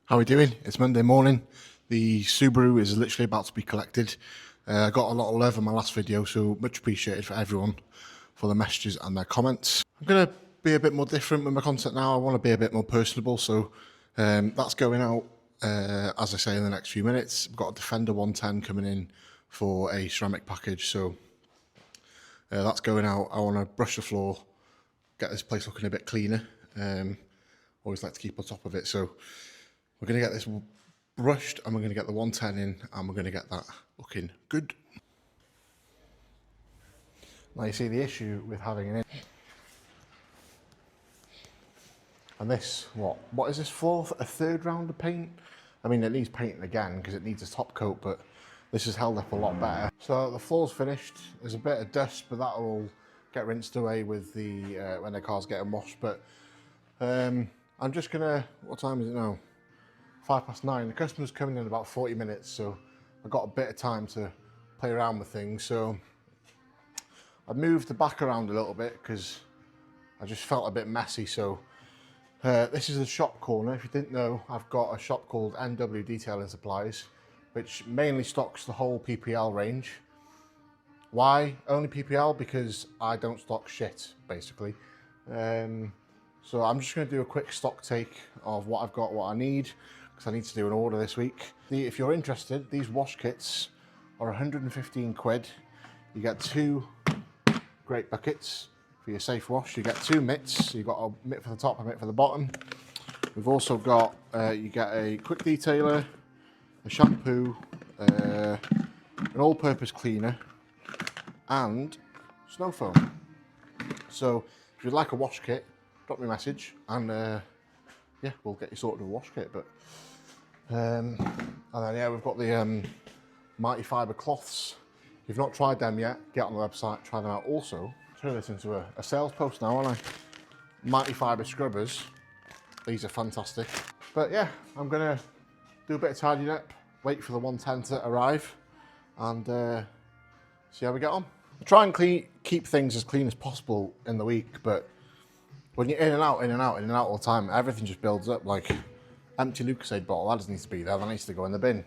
How are we doing? It's Monday morning. The Subaru is literally about to be collected. I got a lot of love in my last video, so much appreciated for everyone for the messages and their comments. I'm going to be a bit more different with my content now. I want to be a bit more personable, so that's going out, as I say, in the next few minutes. I've got a Defender 110 coming in for a ceramic package, so that's going out. I want to brush the floor, get this place looking a bit cleaner. Always like to keep on top of it, so we're going to get this brushed and we're going to get the 110 in and we're going to get that looking good. Now you see the issue with having it in. And this, what is this for? A third round of paint? I mean, it needs painting again because it needs a top coat, but this has held up a lot better. So the floor's finished. There's a bit of dust, but that'll all get rinsed away with the when the car's getting washed. But I'm just gonna, what time is it now? 9:05. The customer's coming in about 40 minutes, so I've got a bit of time to play around with things. So I've moved the back around a little bit because I just felt a bit messy. So this is the shop corner. If you didn't know, I've got a shop called NW Detailing Supplies, which mainly stocks the whole PPL range. Why only PPL? Because I don't stock shit, basically. So I'm just going to do a quick stock take of what I've got, what I need, because I need to do an order this week. If you're interested, these wash kits are 115 quid. You get 2 great buckets for your safe wash. You get 2 mitts. So you've got a mitt for the top, a mitt for the bottom. We've also got, you get a quick detailer, a shampoo, an all-purpose cleaner, and snow foam. So if you'd like a wash kit, drop me a message and yeah, we'll get you sorted with a wash kit. But and then yeah, we've got the Mighty Fiber cloths. If you've not tried them yet, get on the website, try them out. Also, turn this into a sales post now, aren't I? Mighty Fiber scrubbers. These are fantastic. But yeah, I'm gonna do a bit of tidying up, wait for the 110 to arrive, and see how we get on. I try and keep things as clean as possible in the week, but when you're in and out all the time, everything just builds up. Like empty Lucasade bottle, that doesn't need to be there, that needs to go in the bin.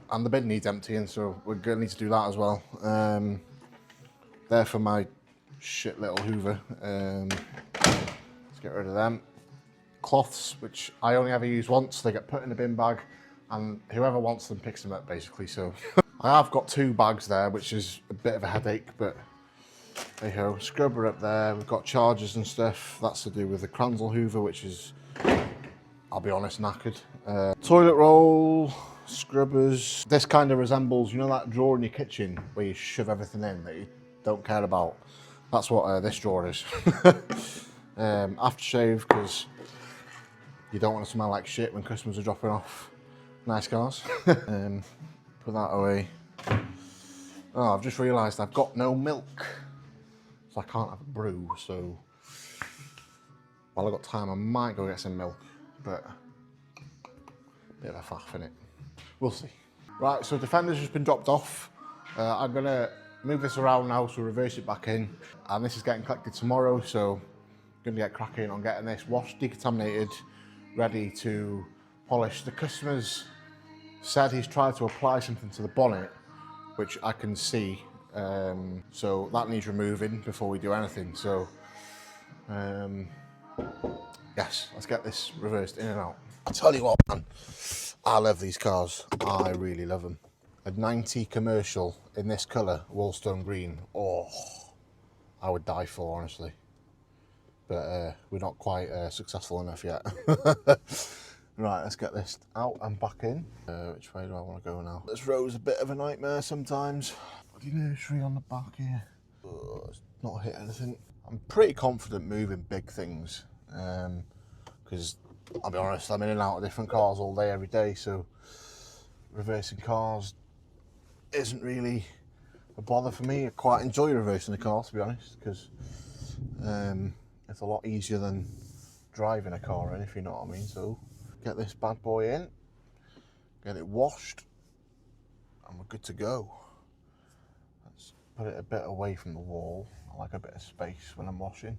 And the bin needs emptying, so we're going to need to do that as well. There for my shit little Hoover. Let's get rid of them. Cloths, which I only ever use once, they get put in a bin bag, and whoever wants them picks them up, basically. So I have got 2 bags there, which is a bit of a headache, but hey ho. Scrubber up there, we've got chargers and stuff. That's to do with the Kranzel Hoover, which is, I'll be honest, knackered. Toilet roll, scrubbers. This kind of resembles, you know that drawer in your kitchen where you shove everything in that you don't care about? That's what this drawer is. Aftershave, because you don't want to smell like shit when customers are dropping off nice cars. Put that away. Oh, I've just realised I've got no milk. So I can't have a brew, so while I've got time I might go get some milk, but a bit of a faff in it. We'll see. Right, so Defender's just been dropped off. I'm gonna move this around now, so reverse it back in, and this is getting collected tomorrow, so I'm gonna get cracking on getting this washed, decontaminated, ready to polish. The customer's said he's tried to apply something to the bonnet, which I can see. So that needs removing before we do anything. So yes, let's get this reversed in and out. I tell you what, man, I love these cars. I really love them. A 90 commercial in this colour, Woolstone green. Oh, I would die for, honestly. But we're not quite successful enough yet. Right, let's get this out and back in. Which way do I want to go now? This row's a bit of a nightmare sometimes. Bloody nursery on the back here. It's not hit anything. I'm pretty confident moving big things, because I'll be honest, I'm in and out of different cars all day, every day, so reversing cars isn't really a bother for me. I quite enjoy reversing a car, to be honest, because it's a lot easier than driving a car in, if you know what I mean. So get this bad boy in, get it washed, and we're good to go. Let's put it a bit away from the wall. I like a bit of space when I'm washing.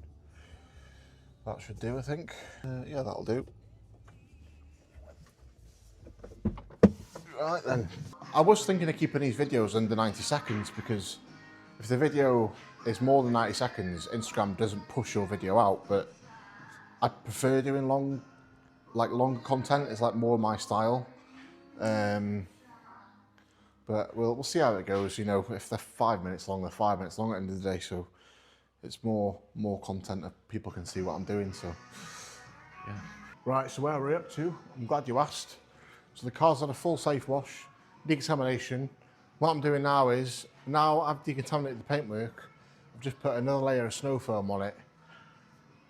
That should do, I think. Yeah, that'll do. Right then. I was thinking of keeping these videos under 90 seconds because if the video is more than 90 seconds, Instagram doesn't push your video out, but I prefer doing longer content. It's like more my style. But we'll see how it goes. You know, if they're 5 minutes long, they're 5 minutes long at the end of the day. So it's more content that people can see what I'm doing. So yeah. Right. So where are we up to? I'm glad you asked. So the car's had a full safe wash, decontamination. What I'm doing now is, now I've decontaminated the paintwork, I've just put another layer of snow foam on it.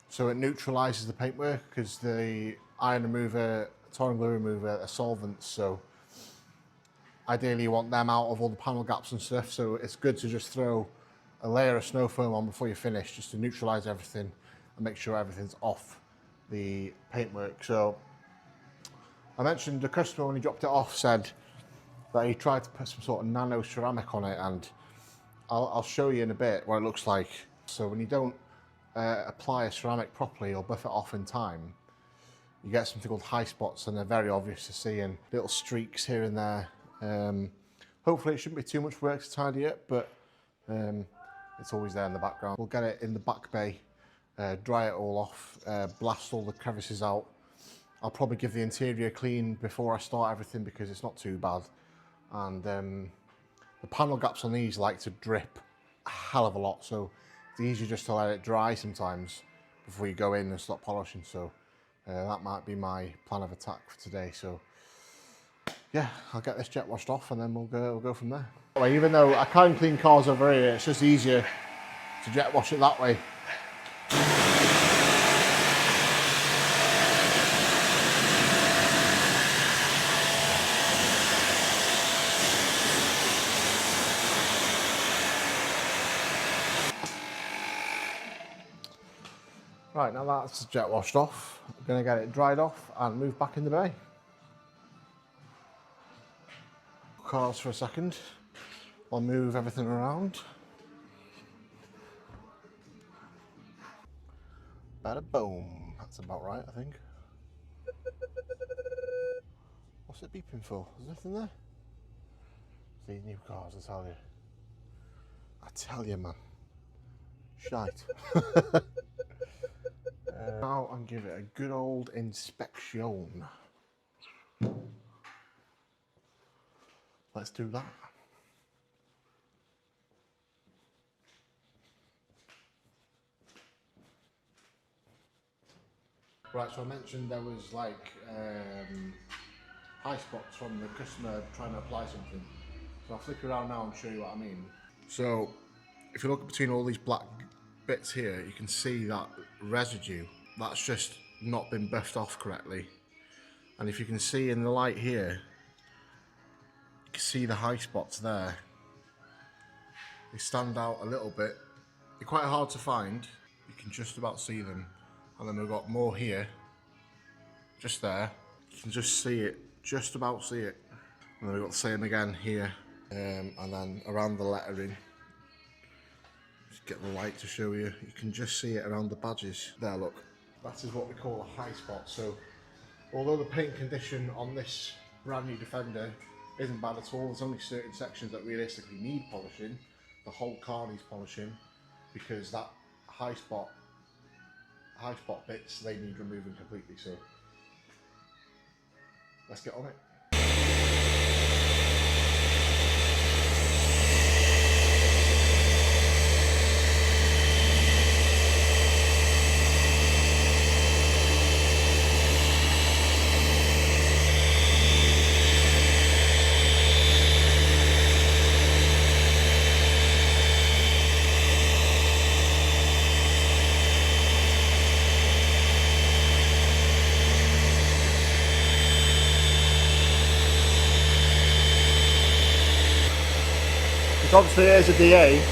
So it neutralises the paintwork because the iron remover, tar and glue remover are solvents. So ideally you want them out of all the panel gaps and stuff. So it's good to just throw a layer of snow foam on before you finish, just to neutralise everything and make sure everything's off the paintwork. So I mentioned the customer when he dropped it off said that he tried to put some sort of nano ceramic on it, and I'll show you in a bit what it looks like. So when you don't apply a ceramic properly or buff it off in time, you get something called high spots, and they're very obvious to see, and little streaks here and there. Hopefully it shouldn't be too much work to tidy it, but it's always there in the background. We'll get it in the back bay, dry it all off, blast all the crevices out. I'll probably give the interior a clean before I start everything because it's not too bad. And the panel gaps on these like to drip a hell of a lot, so it's easier just to let it dry sometimes before you go in and start polishing. So that might be my plan of attack for today. So yeah, I'll get this jet washed off and then we'll go from there. Well, even though I can clean cars over here, it's just easier to jet wash it that way. Right, now that's jet washed off, I'm going to get it dried off and move back in the bay. Cars for a second, I'll move everything around. Bada boom, that's about right I think. What's it beeping for? Is nothing there? These new cars, I tell you man, shite. Now and give it a good old inspection. Let's do that. Right, so I mentioned there was like high spots from the customer trying to apply something. So I'll flick around now and show you what I mean. So if you look between all these black bits here, you can see that residue. That's just not been buffed off correctly. And if you can see in the light here, you can see the high spots there. They stand out a little bit. They're quite hard to find. You can just about see them. And then we've got more here, just there. You can just see it, just about see it. And then we've got the same again here. And then around the lettering. Just get the light to show you. You can just see it around the badges. There, look. That is what we call a high spot. So, although the paint condition on this brand new Defender isn't bad at all, there's only certain sections that realistically need polishing. The whole car needs polishing because that high spot bits, they need removing completely. So, let's get on it. Obviously there's a DA.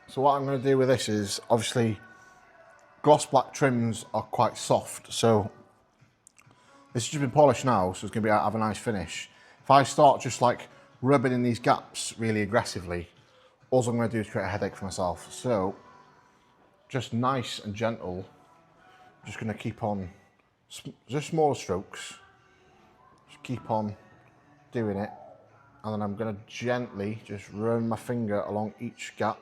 So what I'm going to do with this is, obviously, gloss black trims are quite soft, so this has just been polished now, so it's going to have a nice finish. If I start just like rubbing in these gaps really aggressively, all I'm going to do is create a headache for myself. So just nice and gentle, just going to keep on, just smaller strokes, just keep on doing it, and then I'm going to gently just run my finger along each gap.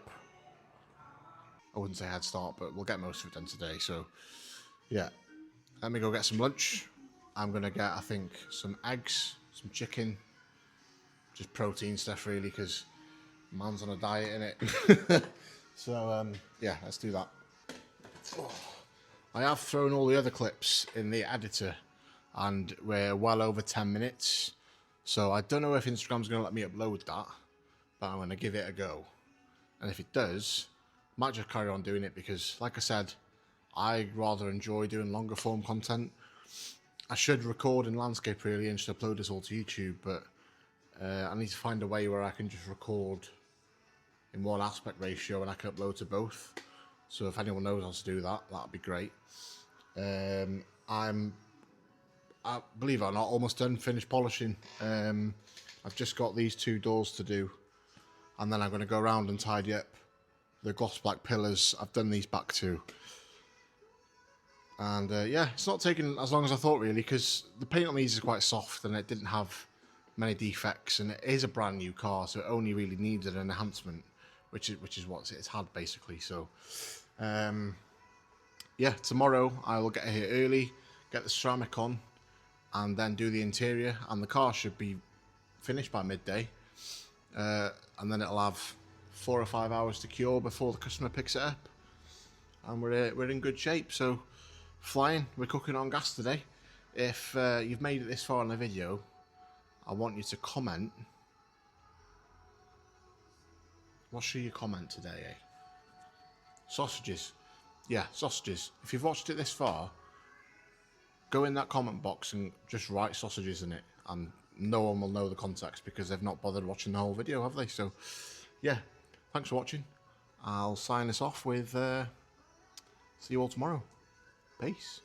I wouldn't say head start, but we'll get most of it done today. So yeah, let me go get some lunch. I'm going to get, I think, some eggs, some chicken, just protein stuff really, because man's on a diet, innit? So yeah, let's do that. I have thrown all the other clips in the editor and we're well over 10 minutes. So I don't know if Instagram's going to let me upload that, but I'm going to give it a go. And if it does, I might just carry on doing it because, like I said, I rather enjoy doing longer form content. I should record in landscape really and just upload this all to YouTube, but I need to find a way where I can just record in one aspect ratio and I can upload to both. So if anyone knows how to do that, that'd be great. I believe it or not, almost done, finished polishing. I've just got these 2 doors to do, and then I'm going to go around and tidy up the gloss black pillars. I've done these back too. And yeah, it's not taking as long as I thought really, because the paint on these is quite soft and it didn't have many defects, and it is a brand new car, so it only really needed an enhancement, which is what it's had basically. So yeah, tomorrow I will get here early, get the ceramic on, and then do the interior, and the car should be finished by midday, and then it'll have 4 or 5 hours to cure before the customer picks it up, and we're in good shape. So flying, we're cooking on gas today. If you've made it this far in the video, I want you to comment. What should you comment today, eh? Sausages. Yeah, sausages. If you've watched it this far, go in that comment box and just write sausages in it, and no one will know the context because they've not bothered watching the whole video, have they? So yeah, thanks for watching. I'll sign this off with see you all tomorrow. Peace.